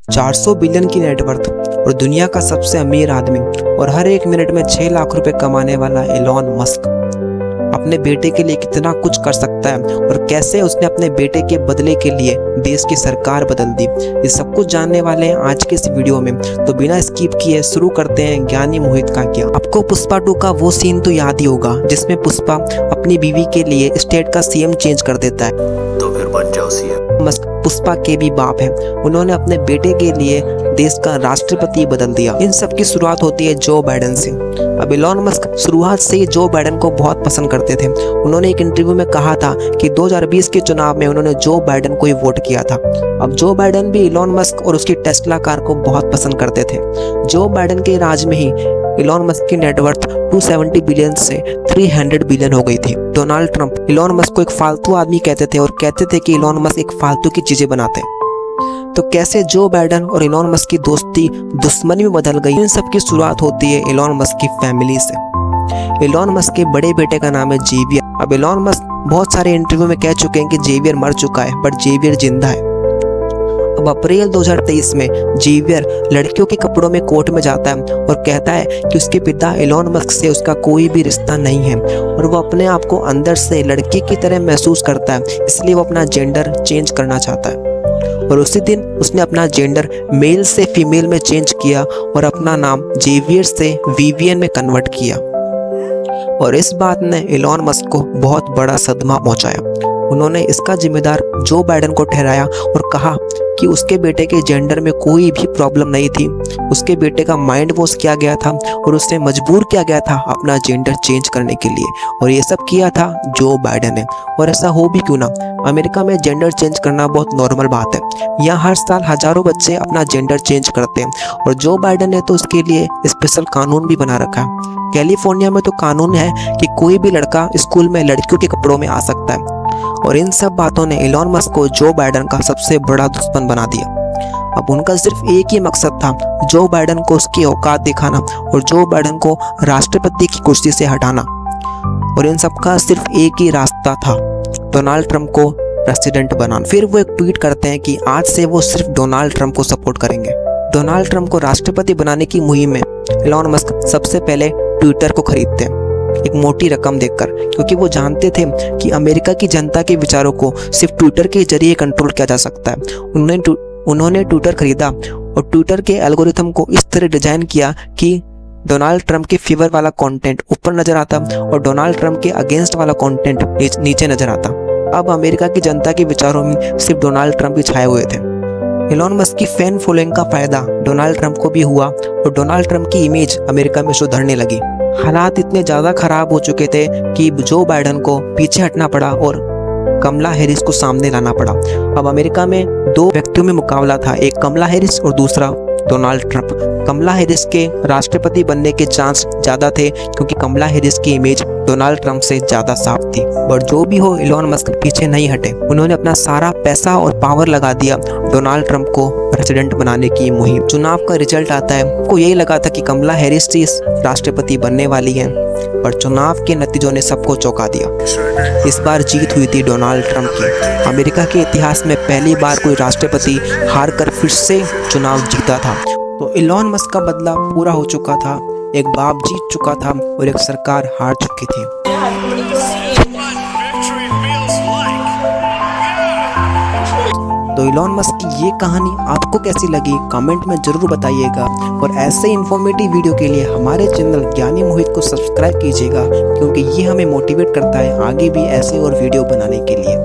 400 billion की net worth और दुनिया का सबसे अमीर आदमी और हर एक मिनट में 6 लाख रुपए कमाने वाला एलॉन मस्क अपने बेटे के लिए कितना कुछ कर सकता है और कैसे उसने अपने बेटे के बदले के लिए देश की सरकार बदल दी, ये सब कुछ जानने वाले हैं आज के इस वीडियो में। तो बिना स्किप किए शुरू करते हैं ज्ञानी मोहित का ज्ञान। आपको पुष्पा 2 का वो सीन तो याद ही होगा जिसमें पुष्पा अपनी बीवी के लिए स्टेट का सीएम चेंज कर देता है। तो फिर बन जाओ सीएम। मस्क पुष्पा के भी बाप हैं, उन्होंने अपने बेटे के लिए देश का राष्ट्रपति बदल दिया। इन सब की शुरुआत होती है जो बाइडेन से। अब एलॉन मस्क शुरुआत से ही जो बाइडेन को बहुत पसंद करते थे। उन्होंने एक इंटरव्यू में कहा था कि 2020 के चुनाव में उन्होंने जो बाइडेन को ही वोट किया था। अब जो बाइडेन भी एलॉन मस्क और उसकी टेस्ला कार को बहुत पसंद करते थे। जो बाइडेन के राज में ही एलॉन मस्क की नेटवर्थ 270 बिलियन से 300 बिलियन हो गई थी। डोनाल्ड ट्रंप एलॉन मस्क को एक फालतू आदमी कहते थे और कहते थे कि एलॉन मस्क एक फालतू की चीजें बनाते हैं। तो कैसे जो बाइडेन और एलॉन मस्क की दोस्ती दुश्मनी में बदल गई, इन सब की शुरुआत होती है एलॉन मस्क की फैमिली से। एलॉन मस्क के बड़े बेटे का नाम है जेवियर। अब एलॉन मस्क बहुत सारे इंटरव्यू में कह चुके हैं कि जेवियर मर चुका है, बट जेवियर जिंदा है। अब अप्रैल 2023 में जेवियर लड़कियों के कपड़ों में कोर्ट में जाता है और कहता है कि उसके पिता एलॉन मस्क से उसका कोई भी रिश्ता नहीं है और वो अपने आप को अंदर से लड़की की तरह महसूस करता है, इसलिए वो अपना जेंडर चेंज करना चाहता है। और उसी दिन उसने अपना जेंडर मेल से फीमेल में चेंज किया और अपना नाम जेवियर से विवियन में कन्वर्ट किया। और इस बात ने एलॉन मस्क को बहुत बड़ा सदमा पहुंचाया। उन्होंने इसका जिम्मेदार जो बाइडेन को ठहराया और कहा कि उसके बेटे के जेंडर में कोई भी प्रॉब्लम नहीं थी, उसके बेटे का माइंड वॉश किया गया था और उसे मजबूर किया गया था अपना जेंडर चेंज करने के लिए। और ये सब किया था जो बाइडेन ने। और ऐसा हो भी क्यों ना, अमेरिका में जेंडर चेंज करना बहुत नॉर्मल बात है। यहाँ हर साल हजारों बच्चे अपना जेंडर चेंज करते हैं और जो बाइडेन ने तो उसके लिए स्पेशल कानून भी बना रखा है। कैलिफोर्निया में तो कानून है कि कोई भी लड़का स्कूल में लड़कियों के कपड़ों में आ सकता है। और इन सब बातों ने एलॉन मस्क को जो बाइडेन का सबसे बड़ा दुश्मन बना दिया। अब उनका सिर्फ एक ही मकसद था, जो बाइडेन को उसकी औकात दिखाना और जो बाइडेन को राष्ट्रपति की कुर्सी से हटाना। और इन सब का सिर्फ एक ही रास्ता था, डोनाल्ड ट्रंप को प्रेसिडेंट बनाना। फिर वो एक ट्वीट करते हैं कि आज से वो सिर्फ डोनाल्ड ट्रंप को सपोर्ट करेंगे। डोनाल्ड ट्रंप को राष्ट्रपति बनाने की मुहिम में एलॉन मस्क सबसे पहले ट्विटर को खरीदते हैं एक मोटी रकम देकर, क्योंकि वो जानते थे कि अमेरिका की जनता के विचारों को सिर्फ ट्विटर के जरिए कंट्रोल किया जा सकता है। उन्होंने ट्विटर खरीदा और ट्विटर के एल्गोरिथम को इस तरह डिजाइन किया कि डोनाल्ड ट्रंप के फेवर वाला कंटेंट ऊपर नजर आता और डोनाल्ड ट्रंप के अगेंस्ट वाला कंटेंट नीचे नजर आता। अब अमेरिका की जनता के विचारों में सिर्फ डोनाल्ड ट्रंप ही छाए हुए थे। एलॉन मस्क की फैन फॉलोइंग का फायदा डोनाल्ड ट्रंप को भी हुआ और डोनाल्ड ट्रंप की इमेज अमेरिका में सुधरने लगी। हालात इतने ज़्यादा खराब हो चुके थे कि जो बाइडेन को पीछे हटना पड़ा और कमला हैरिस को सामने लाना पड़ा। अब अमेरिका में 2 व्यक्तियों में मुकाबला था, एक कमला हैरिस और दूसरा डोनाल्ड ट्रंप। कमला हैरिस के राष्ट्रपति बनने के चांस ज़्यादा थे क्योंकि कमला हैरिस की इमेज डोनाल्ड ट्रंप से ज़्यादा साफ थी। बट जो भी हो, एलॉन मस्क पीछे नहीं हटे। उन्होंने अपना सारा पैसा और पावर लगा दिया डोनाल्ड ट्रंप को प्रेसिडेंट बनाने की मुहिम। चुनाव का रिजल्ट आता है, उनको यही लगा था कि कमला हैरिस ही राष्ट्रपति बनने वाली है, पर चुनाव के नतीजों ने सबको चौंका दिया। इस बार जीत हुई थी डोनाल्ड ट्रंप की। अमेरिका के इतिहास में पहली बार कोई राष्ट्रपति हार कर फिर से चुनाव जीता था। तो एलॉन मस्क का बदला पूरा हो चुका था, एक बाप जीत चुका था और एक सरकार हार चुकी थी। तो एलॉन मस्क की ये कहानी आपको कैसी लगी कमेंट में जरूर बताइएगा और ऐसे इन्फॉर्मेटिव वीडियो के लिए हमारे चैनल ज्ञानी मोहित को सब्सक्राइब कीजिएगा, क्योंकि ये हमें मोटिवेट करता है आगे भी ऐसे और वीडियो बनाने के लिए।